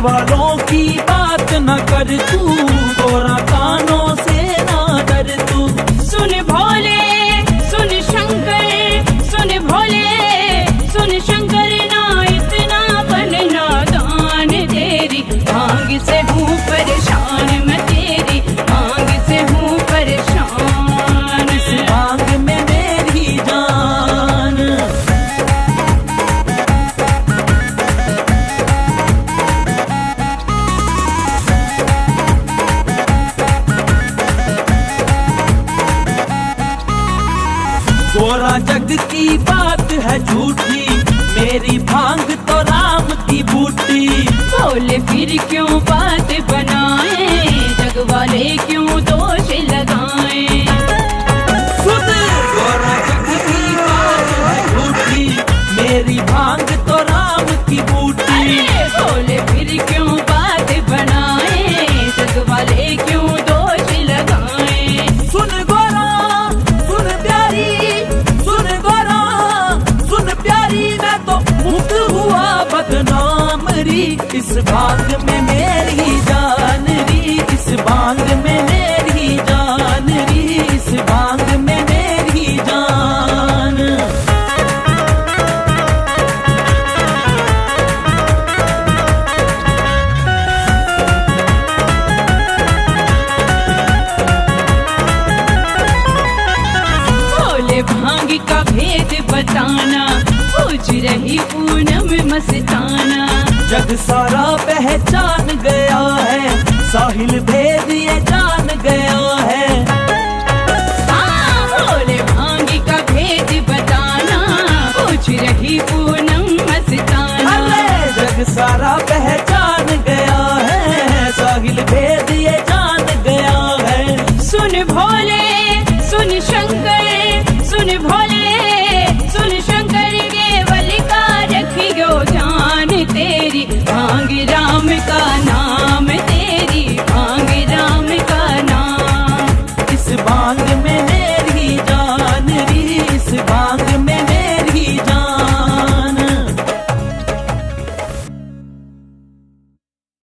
वालों की बात न कर तू, गोरा कानों से ना डर तू। सुन भोले सुन शंकर, सुन भोले सुन शंकर, ना इतना बनना दान, तेरी मांग से हूँ परेशान, मैं तेरी मांग से हूँ परेशान। इस मांग में मेरी जान। गोरा जग की बात है झूठी, मेरी भांग तो राम की बूटी। भोले फिर क्यों बात बनाए, जग वाले क्यों दोष लगाए। सुन गोरा जग की बात है झूठी, मेरी भांग तो राम की बूटी। भोले फिर क्यों बात बनाए, जग वाले क्यों दोष लगाए। सुन गोरा सुन प्यारी, सुन गोरा सुन प्यारी, मैं तो मुक्त हुआ बदनाम री। इस भांग में मेरी जान री, इस भांग में मेरी जान री, इस भांग में मेरी जान। भोले भांग का भेद बताना, पूछ रही पूनम मस्ताना। जग सारा पहचान गया है, साहिल